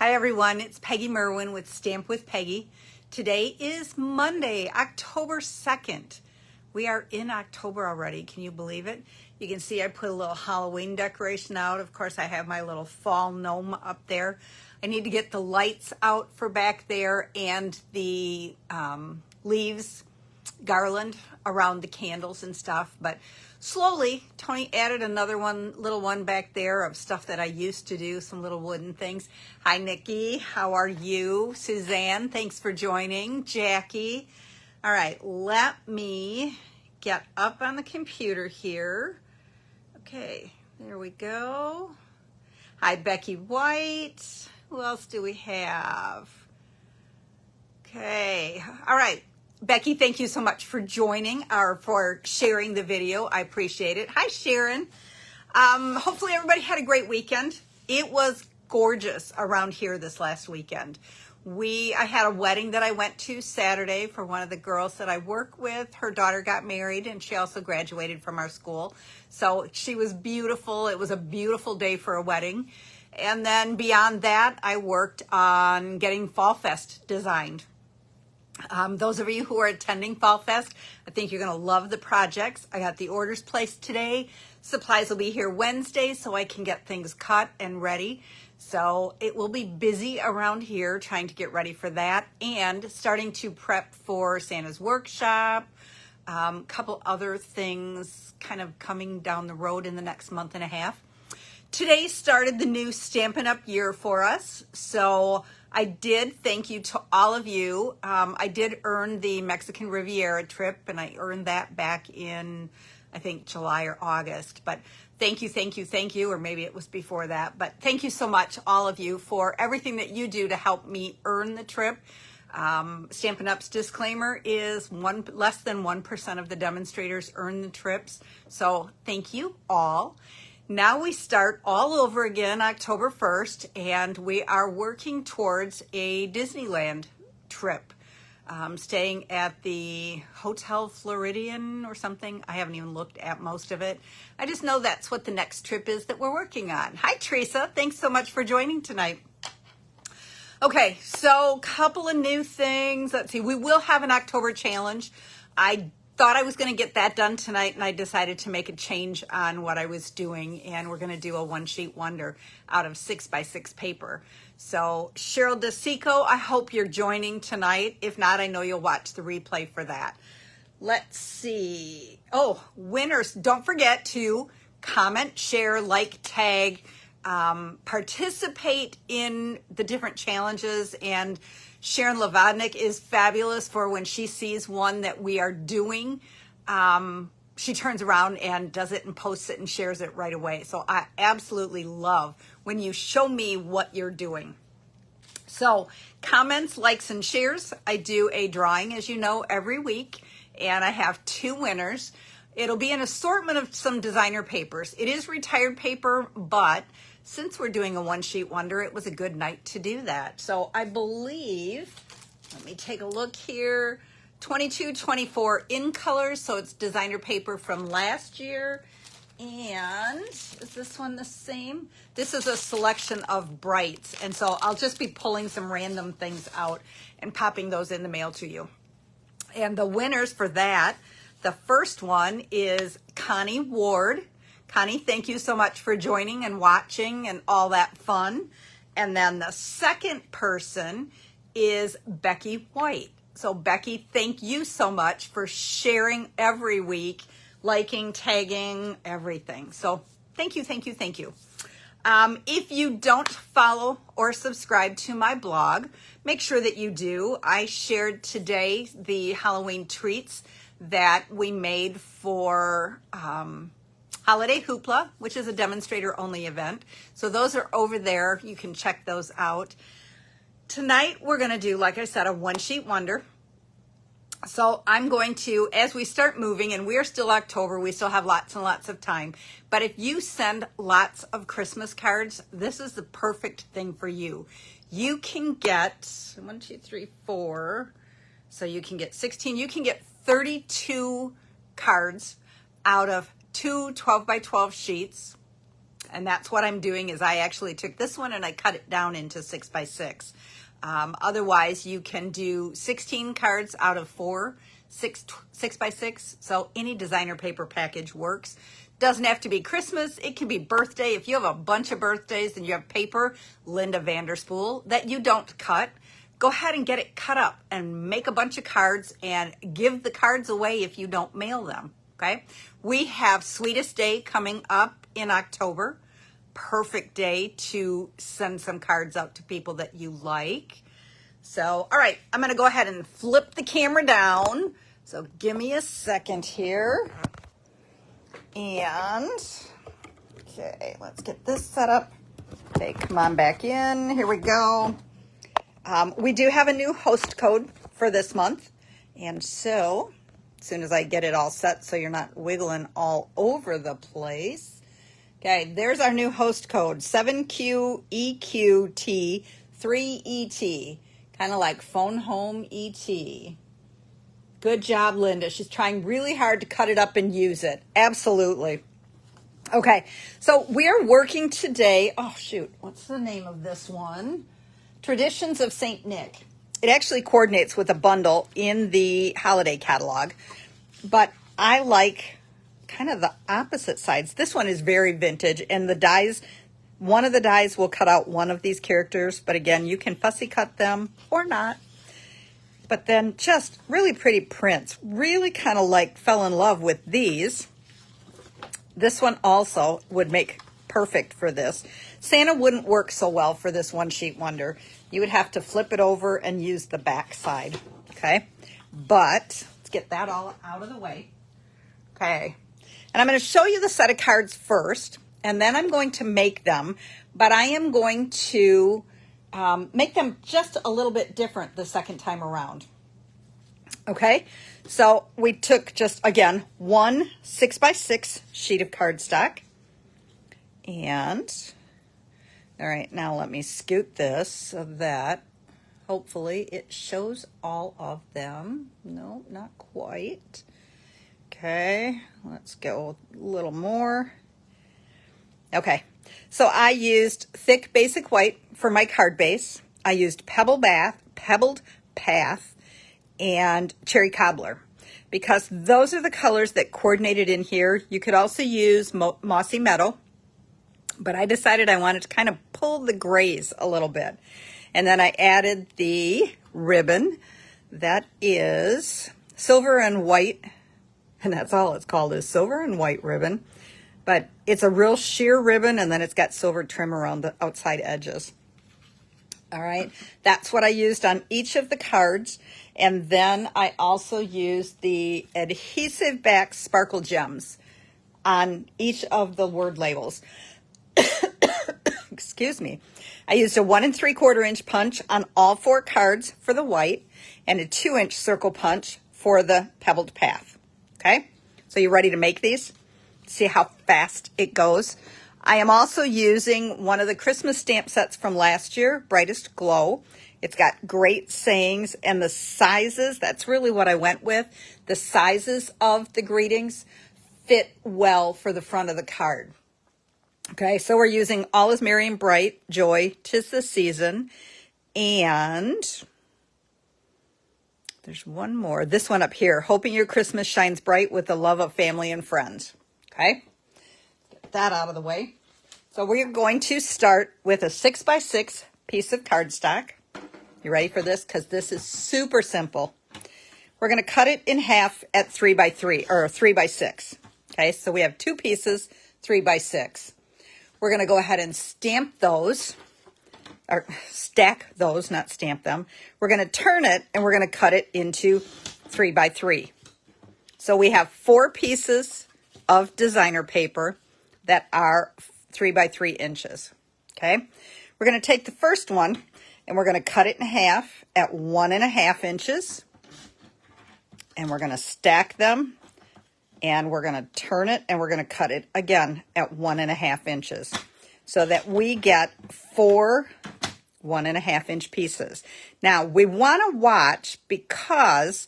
Hi everyone, it's Peggy Merwin with Stamp with Peggy. Today is Monday, October 2nd. We are in October already, can you believe it? You can see I put a little Halloween decoration out. Of course, I have my little fall gnome up there. I need to get the lights out for back there and the leaves garland around the candles and stuff, but slowly Tony added another little one back there of stuff that I used to do, some little wooden things. Hi Nikki, how are you? Suzanne, thanks for joining. Jackie. All right, let me get up on the computer here. Okay, there we go. Hi Becky White. Who else do we have? Okay, all right. Becky, thank you so much for joining or for sharing the video. I appreciate it. Hi, Sharon. Hopefully everybody had a great weekend. It was gorgeous around here this last weekend. I had a wedding that I went to Saturday for one of the girls that I work with. Her daughter got married and she also graduated from our school. So she was beautiful. It was a beautiful day for a wedding. And then beyond that, I worked on getting Fall Fest designed. Those of you who are attending Fall Fest, I think you're going to love the projects. I got the orders placed today. Supplies will be here Wednesday so I can get things cut and ready. So it will be busy around here trying to get ready for that and starting to prep for Santa's workshop. Couple other things kind of coming down the road in the next month and a half. Today started the new Stampin' Up! Year for us. So I did thank you to all of you. I did earn the Mexican Riviera trip, and I earned that back in, I think, July or August. But thank you, or maybe it was before that. But thank you so much, all of you, for everything that you do to help me earn the trip. Stampin' Up's disclaimer is less than 1% of the demonstrators earn the trips. So thank you all. Now we start all over again October 1st, and we are working towards a Disneyland trip. Staying at the Hotel Floridian or something. I haven't even looked at most of it. I just know that's what the next trip is that we're working on. Hi, Teresa. Thanks so much for joining tonight. Okay, so couple of new things. Let's see. We will have an October challenge. I thought I was going to get that done tonight, and I decided to make a change on what I was doing, and we're going to do a one-sheet wonder out of 6x6 paper. So Cheryl DeSico, I hope you're joining tonight. If not, I know you'll watch the replay for that. Let's see. Oh, winners. Don't forget to comment, share, like, tag, participate in the different challenges. And Sharon Levodnik is fabulous for when she sees one that we are doing. She turns around and does it and posts it and shares it right away. So I absolutely love when you show me what you're doing. So comments, likes, and shares. I do a drawing, as you know, every week, and I have 2 winners. It'll be an assortment of some designer papers. It is retired paper, but since we're doing a one-sheet wonder, it was a good night to do that. So I believe, let me take a look here, 22-24 in colors, so it's designer paper from last year. And is this one the same? This is a selection of brights, and so I'll just be pulling some random things out and popping those in the mail to you. And the winners for that, the first one is Connie Ward. Connie, thank you so much for joining and watching and all that fun. And then the second person is Becky White. So Becky, thank you so much for sharing every week, liking, tagging, everything. So thank you. If you don't follow or subscribe to my blog, make sure that you do. I shared today the Halloween treats that we made for Holiday Hoopla, which is a demonstrator only event. So those are over there. You can check those out. Tonight we're going to do, like I said, a one-sheet wonder. So I'm going to, as we start moving, and we're still October, we still have lots and lots of time. But if you send lots of Christmas cards, this is the perfect thing for you. You can get 1, 2, 3, 4. So you can get 16. You can get 32 cards out of 2 12 by 12 sheets. And that's what I'm doing is I actually took this one and I cut it down into 6x6. Otherwise, you can do 16 cards out of 6x6. So any designer paper package works. Doesn't have to be Christmas. It can be birthday. If you have a bunch of birthdays and you have paper, Linda Vanderspool, that you don't cut, go ahead and get it cut up and make a bunch of cards and give the cards away if you don't mail them. Okay. We have Sweetest Day coming up in October. Perfect day to send some cards out to people that you like. So, all right, I'm going to go ahead and flip the camera down. So give me a second here. And, okay, let's get this set up. Okay, come on back in. Here we go. We do have a new host code for this month. And so, as soon as I get it all set so you're not wiggling all over the place. Okay, there's our new host code, 7QEQT3ET. Kind of like phone home ET. Good job, Linda. She's trying really hard to cut it up and use it. Absolutely. Okay, so we're working today. Oh, shoot. What's the name of this one? Traditions of St. Nick. It actually coordinates with a bundle in the holiday catalog, but I like kind of the opposite sides. This one is very vintage, and the dies, one of the dies will cut out one of these characters, but again, you can fussy cut them or not. But then just really pretty prints. Really kind of like fell in love with these. This one also would make perfect for this. Santa wouldn't work so well for this one sheet wonder. You would have to flip it over and use the back side. Okay, but let's get that all out of the way. Okay, and I'm going to show you the set of cards first, and then I'm going to make them, but I am going to make them just a little bit different the second time around. Okay, so we took just, again, one 6x6 sheet of cardstock. And, all right, now let me scoot this so that hopefully it shows all of them. No, not quite. Okay, let's go a little more. Okay, so I used thick basic white for my card base. I used Pebbled Path and Cherry Cobbler because those are the colors that coordinated in here. You could also use Mossy Meadow, but I decided I wanted to kind of pull the grays a little bit. And then I added the ribbon that is silver and white, and that's all it's called, is silver and white ribbon. But it's a real sheer ribbon, and then it's got silver trim around the outside edges. All right, that's what I used on each of the cards. And then I also used the adhesive back sparkle gems on each of the word labels. Excuse me. I used a 1 3/4 inch punch on all 4 cards for the white and a 2-inch circle punch for the Pebbled Path. Okay, so you ready to make these? See how fast it goes. I am also using one of the Christmas stamp sets from last year, Brightest Glow. It's got great sayings, and the sizes, that's really what I went with. The sizes of the greetings fit well for the front of the card. Okay, so we're using All is Merry and Bright, Joy, 'Tis the Season, and there's one more. This one up here, Hoping Your Christmas Shines Bright with the Love of Family and Friends. Okay, get that out of the way. So we're going to start with a 6x6 piece of cardstock. You ready for this? Because this is super simple. We're going to cut it in half at 3x3 or 3x6. Okay, so we have 2 pieces, 3x6. We're going to go ahead and stamp those, or stack those, not stamp them. We're going to turn it and we're going to cut it into 3x3. So we have 4 pieces of designer paper that are 3x3 inches. Okay, we're going to take the first one and we're going to cut it in half at 1.5 inches, and we're going to stack them, and we're going to turn it and we're going to cut it again at 1.5 inches so that we get 4 1.5 inch pieces. Now we want to watch, because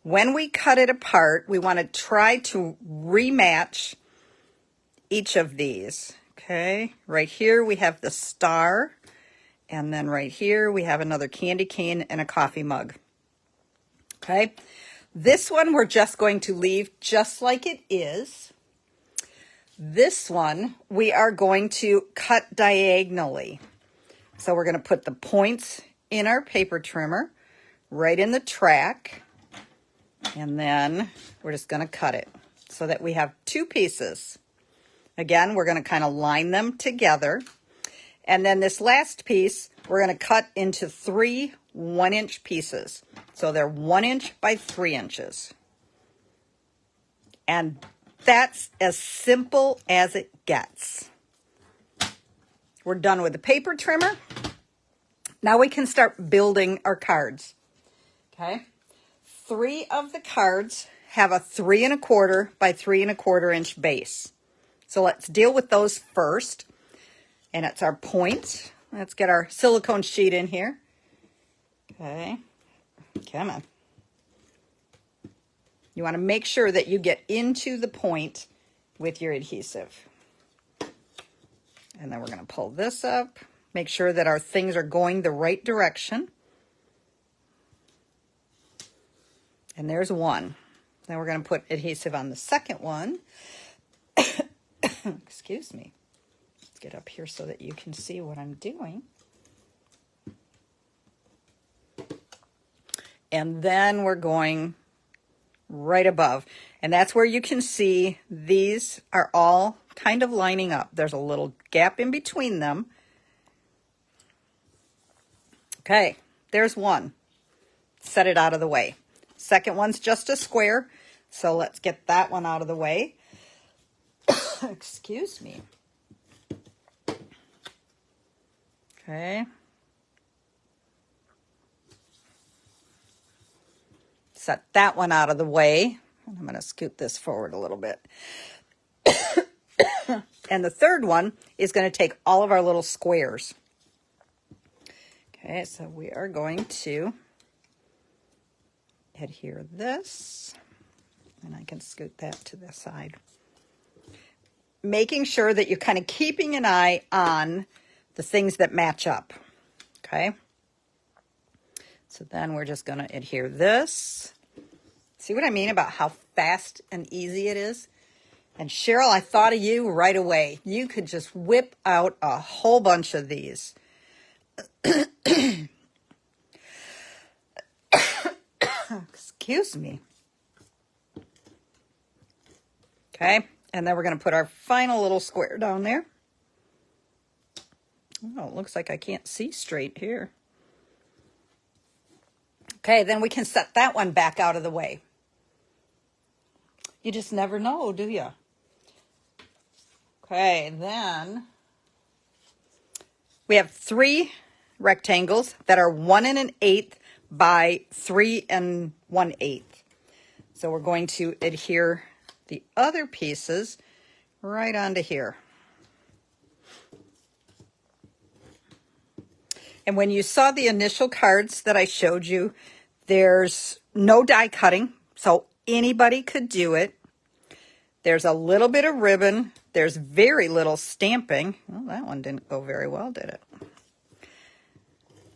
when we cut it apart, we want to try to rematch each of these. Okay, right here we have the star, and then right here we have another candy cane and a coffee mug. Okay, this one we're just going to leave just like it is. This one we are going to cut diagonally. So we're going to put the points in our paper trimmer, right in the track, and then we're just going to cut it so that we have two pieces. Again, we're going to kind of line them together. And then this last piece, we're going to cut into 3 1-inch pieces. So they're 1 inch by 3 inches. And that's as simple as it gets. We're done with the paper trimmer. Now we can start building our cards. Okay. 3 of the cards have a 3 1/4 by 3 1/4 inch base. So let's deal with those first. And it's our point. Let's get our silicone sheet in here. Okay. Come on. You want to make sure that you get into the point with your adhesive. And then we're going to pull this up. Make sure that our things are going the right direction. And there's one. Then we're going to put adhesive on the second one. Excuse me. Let's get up here so that you can see what I'm doing. And then we're going right above. And that's where you can see these are all kind of lining up. There's a little gap in between them. Okay, there's one. Set it out of the way. Second one's just a square, so let's get that one out of the way. Excuse me. Okay. Set that one out of the way. I'm going to scoot this forward a little bit. And the third one is going to take all of our little squares. Okay, so we are going to adhere this, and I can scoot that to the side. Making sure that you're kind of keeping an eye on the things that match up. Okay, so then we're just going to adhere this. See what I mean about how fast and easy it is? And Cheryl, I thought of you right away. You could just whip out a whole bunch of these. Excuse me. Okay, and then we're going to put our final little square down there. Oh, it looks like I can't see straight here. Okay, then we can set that one back out of the way. You just never know, do you? Okay, then we have 3 rectangles that are 1 1/8 by 3 1/8. So we're going to adhere the other pieces right onto here. And when you saw the initial cards that I showed you, there's no die cutting, so anybody could do it. There's a little bit of ribbon. There's very little stamping. Well, that one didn't go very well, did it?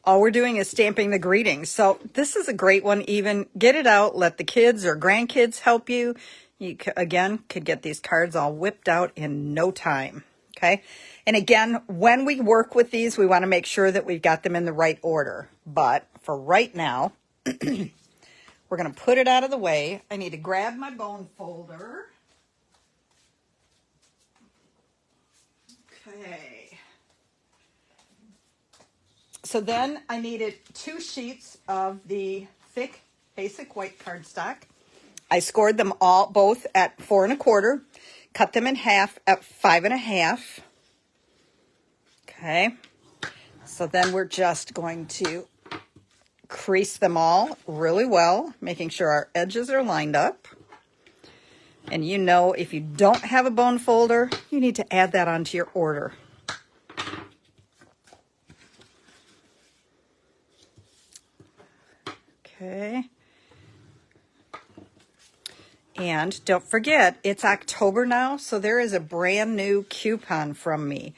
All we're doing is stamping the greetings. So this is a great one. Even get it out, let the kids or grandkids help you. You, again, could get these cards all whipped out in no time. Okay. And again, when we work with these, we want to make sure that we've got them in the right order. But for right now, we're going to put it out of the way. I need to grab my bone folder. Okay. So then I needed 2 sheets of the thick basic white cardstock. I scored them all both at 4 1/4, cut them in half at 5 1/2. Okay. So then we're just going to crease them all really well, making sure our edges are lined up. And you know, if you don't have a bone folder, you need to add that onto your order. Okay. And don't forget, it's October now, so there is a brand new coupon from me.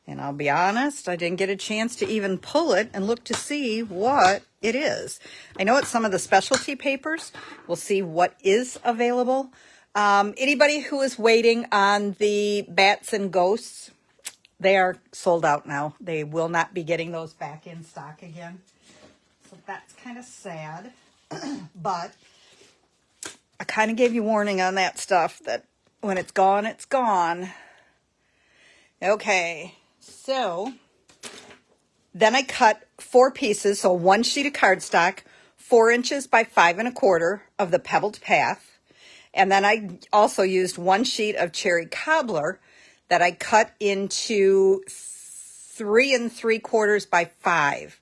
And I'll be honest, I didn't get a chance to even pull it and look to see what it is. I know it's some of the specialty papers. We'll see what is available. Anybody who is waiting on the bats and ghosts, they are sold out now. They will not be getting those back in stock again. So that's kind of sad. But I kind of gave you warning on that stuff, that when it's gone, it's gone. Okay, so then I cut 4 pieces, so 1 sheet of cardstock, 4 inches by 5 1/4 of the Pebbled Path. And then I also used 1 sheet of cherry cobbler that I cut into 3 3/4 by 5.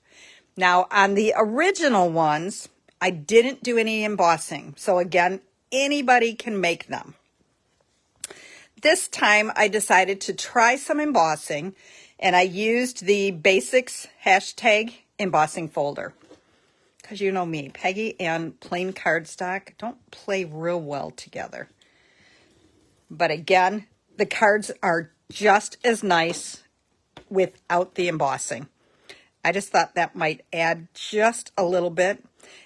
Now on the original ones, I didn't do any embossing. So again, anybody can make them. This time I decided to try some embossing, and I used the basics hashtag embossing folder. Because you know me, Peggy and plain cardstock don't play real well together. But again, the cards are just as nice without the embossing. I just thought that might add just a little bit.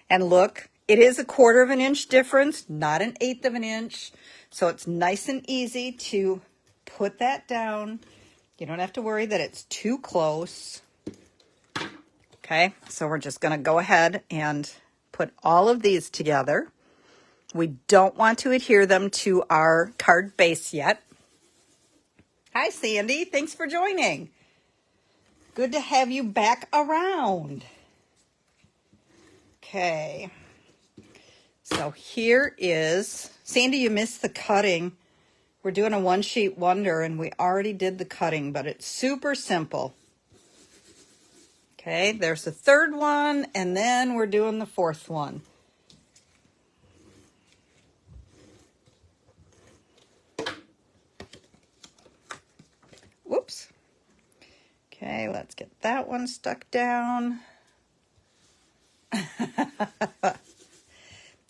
And look, it is a 1/4 of an inch difference, not an 1/8 of an inch. So it's nice and easy to put that down. You don't have to worry that it's too close. Okay, so we're just going to go ahead and put all of these together. We don't want to adhere them to our card base yet. Hi, Sandy. Thanks for joining. Good to have you back around. Okay. So here is, Sandy, you missed the cutting. We're doing a 1 sheet wonder, and we already did the cutting, but it's super simple. Okay, there's the 3rd one, and then we're doing the 4th one. Whoops. Okay, let's get that one stuck down.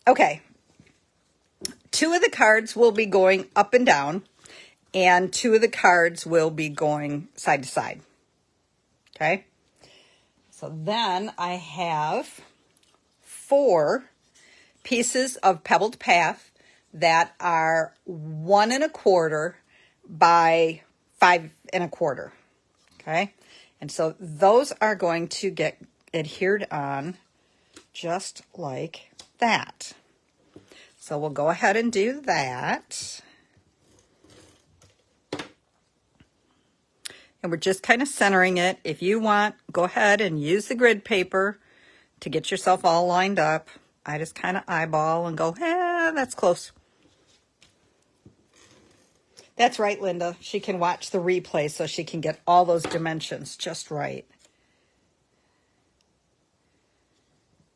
Okay, 2 of the cards will be going up and down, and 2 of the cards will be going side to side. Okay, so then I have 4 pieces of Pebbled Path that are 1 1/4 by 5 1/4. Okay, and so those are going to get adhered on just like that. So we'll go ahead and do that. And we're just kind of centering it. If you want, go ahead and use the grid paper to get yourself all lined up. I just kind of eyeball and go, that's close. That's right, Linda. She can watch the replay so she can get all those dimensions just right.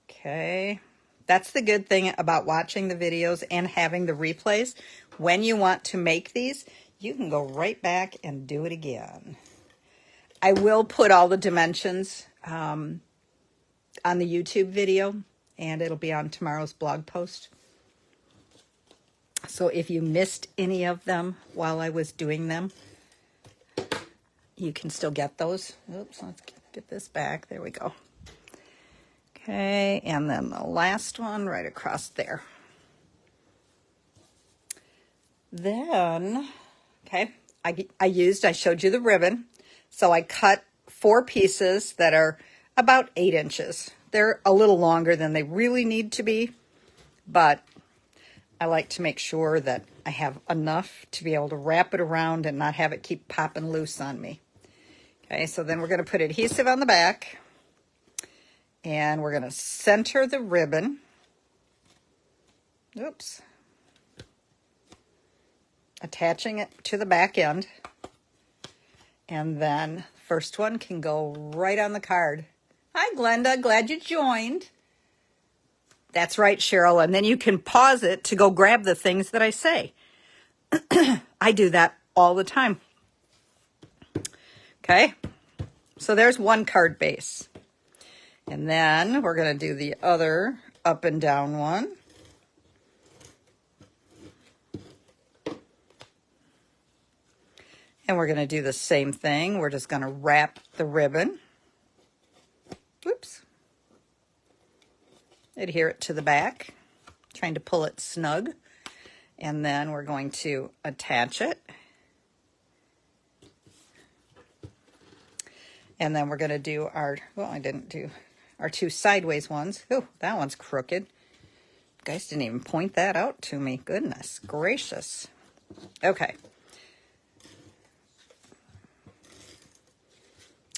Okay. That's the good thing about watching the videos and having the replays. When you want to make these, you can go right back and do it again. I will put all the dimensions on the YouTube video, and it'll be on tomorrow's blog post. So if you missed any of them while I was doing them, you can still get those. Oops, let's get this back. There we go. Okay, and then the last one right across there. Then, okay, I showed you the ribbon. So I cut 4 pieces that are about 8 inches. They're a little longer than they really need to be, but I like to make sure that I have enough to be able to wrap it around and not have it keep popping loose on me. Okay, so then we're going to put adhesive on the back, and we're going to center the ribbon. Oops. Attaching it to the back end. And then first one can go right on the card. Hi, Glenda. Glad you joined. That's right, Cheryl. And then you can pause it to go grab the things that I say. I do that all the time. Okay. So there's one card base. And then we're going to do the other up and down one. And we're going to do the same thing. We're just going to wrap the ribbon. Oops. Adhere it to the back, trying to pull it snug. And then we're going to attach it. And then we're going to do our, well, I didn't do our two sideways ones. Oh, that one's crooked. You guys didn't even point that out to me. Goodness gracious. Okay.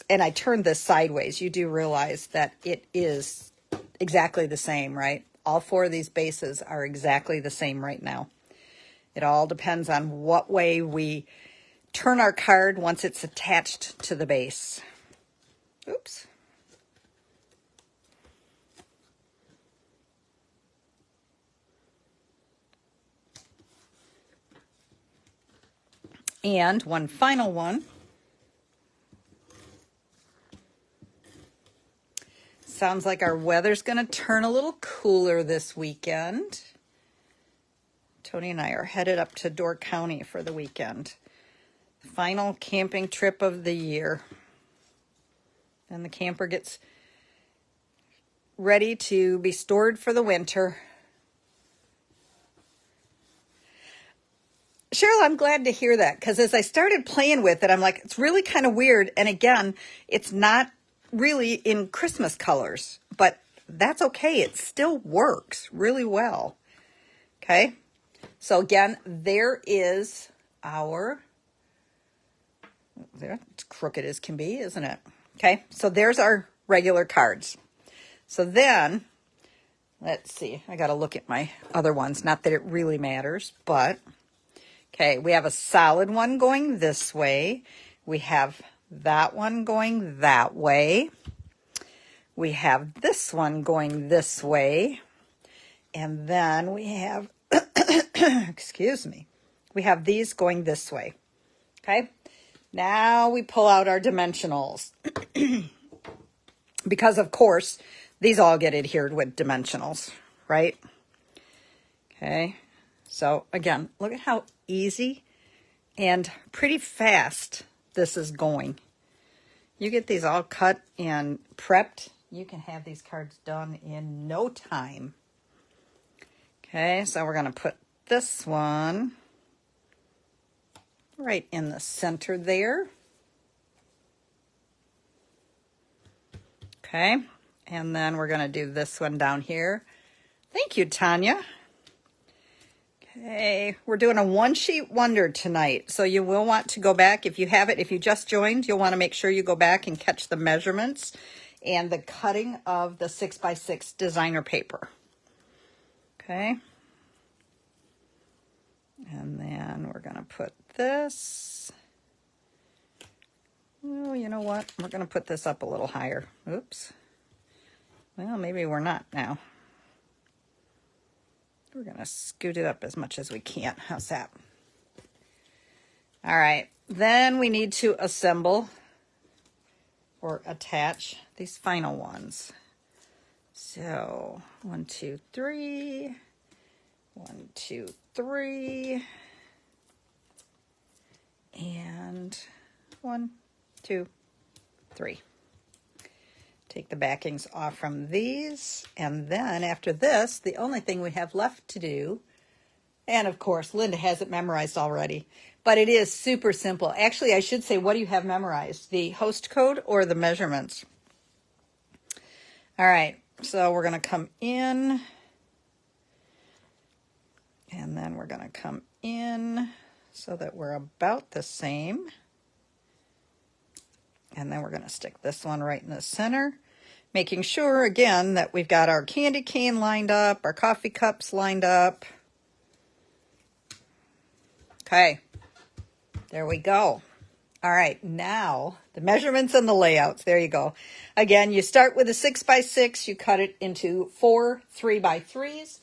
And I turned this sideways. You do realize that it is exactly the same, right? All four of these bases are exactly the same right now. It all depends on what way we turn our card once it's attached to the base. Oops. And one final one. Sounds like our weather's going to turn a little cooler this weekend. Tony and I are headed up to Door County for the weekend. Final camping trip of the year. And the camper gets ready to be stored for the winter. Cheryl, I'm glad to hear that, because as I started playing with it, I'm like, it's really kind of weird. And again, it's not really in Christmas colors, but that's okay. It still works really well. Okay. So again, there is our, there, it's crooked as can be, isn't it? Okay. So there's our regular cards. So then, let's see, I got to look at my other ones. Not that it really matters, but okay, we have a solid one going this way. We have that one going that way. We have this one going this way. And then we have, excuse me, we have these going this way. Okay, now we pull out our dimensionals. Because, of course, these all get adhered with dimensionals, right? Okay, so again, look at how easy and pretty fast this is going. You get these all cut and prepped, you can have these cards done in no time. Okay, so we're going to put this one right in the center there. Okay, and then we're going to do this one down here. Thank you, Tanya. Okay, we're doing a one-sheet wonder tonight, so you will want to go back. If you have it, if you just joined, you'll want to make sure you go back and catch the measurements and the cutting of the 6x6 designer paper. Okay. And then we're going to put this. Oh, you know what? We're going to put this up a little higher. Oops. Well, maybe we're not now. We're going to scoot it up as much as we can. How's that? All right. Then we need to assemble or attach these final ones. So 1, 2, 3. 1, 2, 3. And 1, 2, 3. Take the backings off from these, and then after this, the only thing we have left to do, and of course, Linda has it memorized already, but it is super simple. Actually, I should say, what do you have memorized? The host code or the measurements? All right, so we're going to come in, and then we're going to come in so that we're about the same. And then we're going to stick this one right in the center, making sure, again, that we've got our candy cane lined up, our coffee cups lined up. Okay, there we go. All right, now the measurements and the layouts. There you go. Again, you start with a 6x6. You cut it into 4 3x3s.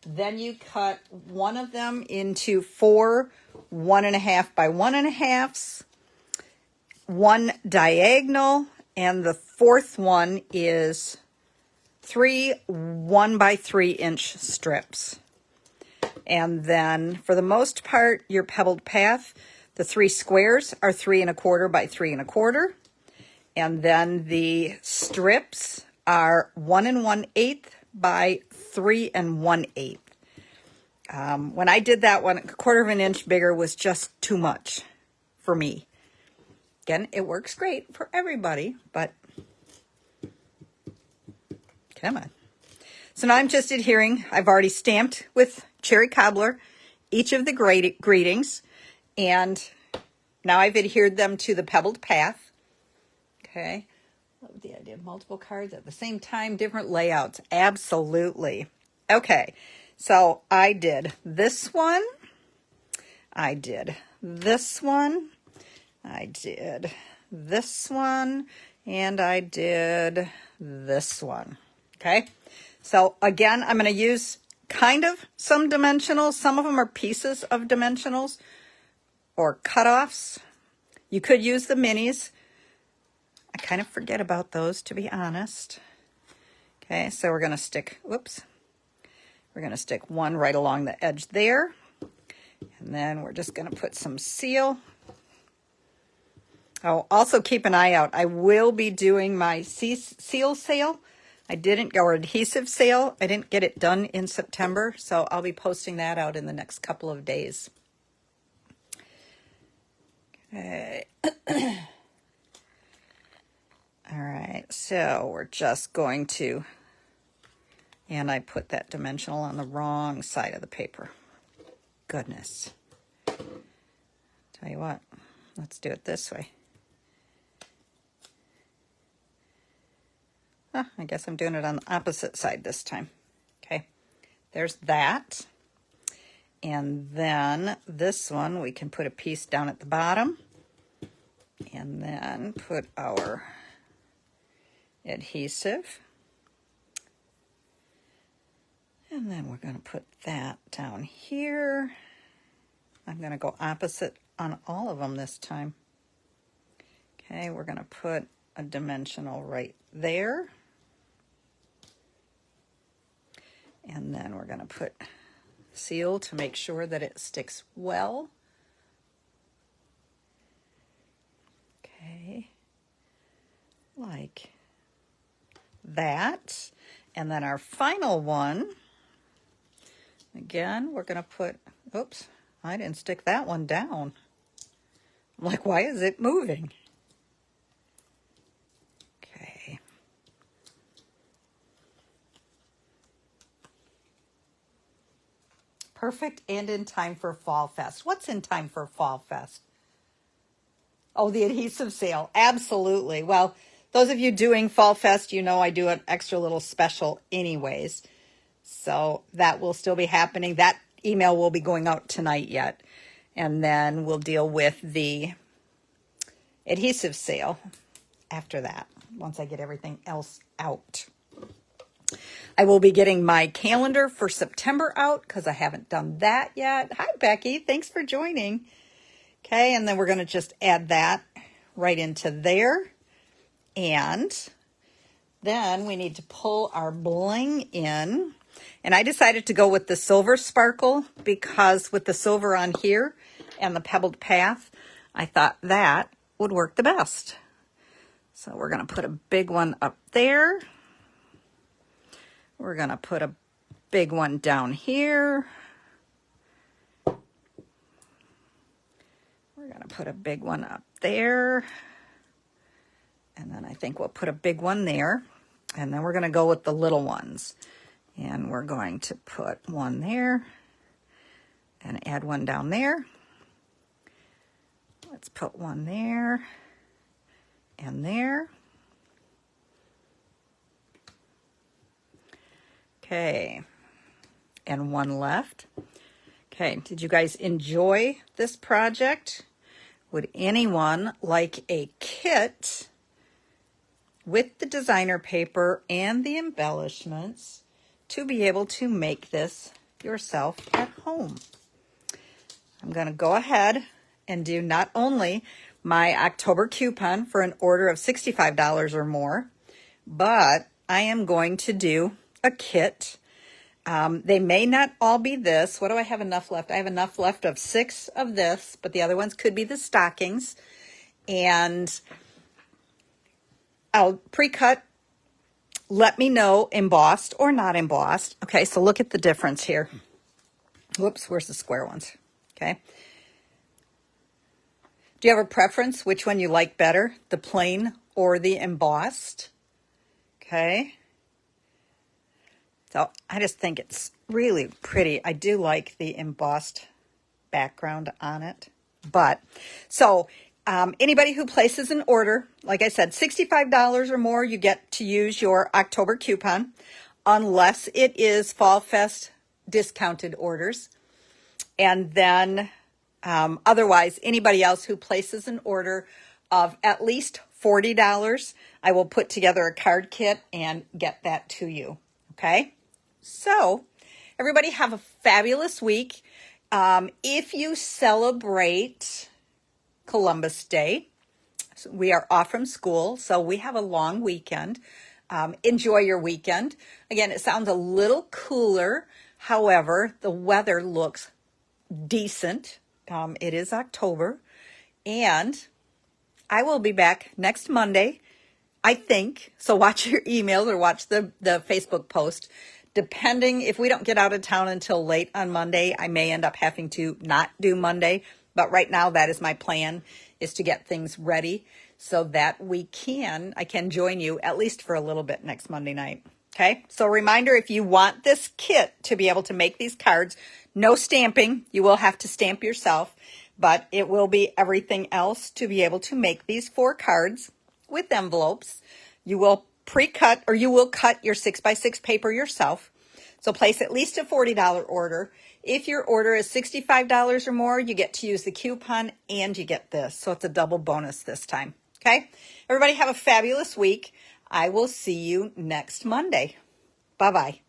Then you cut one of them into 4 1.5 by 1.5s. One diagonal, and the fourth one is 3 1x3 inch strips. And then for the most part, your Pebbled Path, The 3 squares are 3 1/4 by 3 1/4. And then the strips are 1 1/8 by 3 1/8. When I did that one, 1/4 of an inch bigger was just too much for me. Again, it works great for everybody, but come on. So now I'm just adhering. I've already stamped with cherry cobbler each of the greetings, and now I've adhered them to the Pebbled Path. Okay. Love the idea of multiple cards at the same time, different layouts. Absolutely. Okay. So I did this one. I did this one. I did this one. And I did this one. Okay. So again, I'm going to use kind of some dimensionals. Some of them are pieces of dimensionals or cutoffs. You could use the minis. I kind of forget about those, to be honest. Okay, so we're going to stick, whoops. We're going to stick one right along the edge there. And then we're just going to put some seal. Oh, also keep an eye out. I will be doing my seal sale. I didn't go, or adhesive sale. I didn't get it done in September, so I'll be posting that out in the next couple of days. Okay. All right, so we're just going to, and I put that dimensional on the wrong side of the paper. Goodness. Tell you what, let's do it this way. Oh, I guess I'm doing it on the opposite side this time. Okay, there's that. And then this one, we can put a piece down at the bottom and then put our adhesive. And then we're going to put that down here. I'm going to go opposite on all of them this time. Okay, we're going to put a dimensional right there. And then we're going to put seal to make sure that it sticks well. Okay, like that. And then our final one, again, we're going to put, oops, I didn't stick that one down. I'm like, why is it moving? Okay. Perfect and in time for Fall Fest. What's in time for Fall Fest? Oh, the adhesive sale. Absolutely. Well, those of you doing Fall Fest, you know I do an extra little special anyways. So that will still be happening. That email will be going out tonight yet. And then we'll deal with the adhesive sale after that, once I get everything else out. I will be getting my calendar for September out because I haven't done that yet. Hi, Becky. Thanks for joining. Okay, and then we're going to just add that right into there. And then we need to pull our bling in. And I decided to go with the silver sparkle because with the silver on here and the Pebbled Path, I thought that would work the best. So we're going to put a big one up there. We're going to put a big one down here. We're going to put a big one up there. And then I think we'll put a big one there. And then we're going to go with the little ones. And we're going to put one there and add one down there. Let's put one there and there. Okay, and one left. Okay, did you guys enjoy this project? Would anyone like a kit with the designer paper and the embellishments to be able to make this yourself at home? I'm going to go ahead and do not only my October coupon for an order of $65 or more, but I am going to do a kit. They may not all be this. What do I have enough left? I have enough left of 6 of this, but the other ones could be the stockings. And I'll pre-cut. Let me know embossed or not embossed. Okay, so look at the difference here. Whoops, where's the square ones? Okay. Do you have a preference which one you like better, the plain or the embossed? Okay. So I just think it's really pretty. I do like the embossed background on it. But so anybody who places an order, like I said, $65 or more, you get to use your October coupon, unless it is Fall Fest discounted orders. And then otherwise, anybody else who places an order of at least $40, I will put together a card kit and get that to you. Okay? So everybody have a fabulous week. If you celebrate Columbus Day, we are off from school, so we have a long weekend. Enjoy your weekend. Again, it sounds a little cooler. However, the weather looks decent. It is October, and I will be back next Monday, I think. So watch your emails or watch the Facebook post. Depending, if we don't get out of town until late on Monday, I may end up having to not do Monday. But right now, that is my plan, is to get things ready so that I can join you at least for a little bit next Monday night. Okay, so reminder, if you want this kit to be able to make these cards, no stamping. You will have to stamp yourself, but it will be everything else to be able to make these 4 cards with envelopes. You will pre-cut, or you will cut your 6x6 paper yourself. So place at least a $40 order. If your order is $65 or more, you get to use the coupon and you get this. So it's a double bonus this time. Okay? Everybody have a fabulous week. I will see you next Monday. Bye-bye.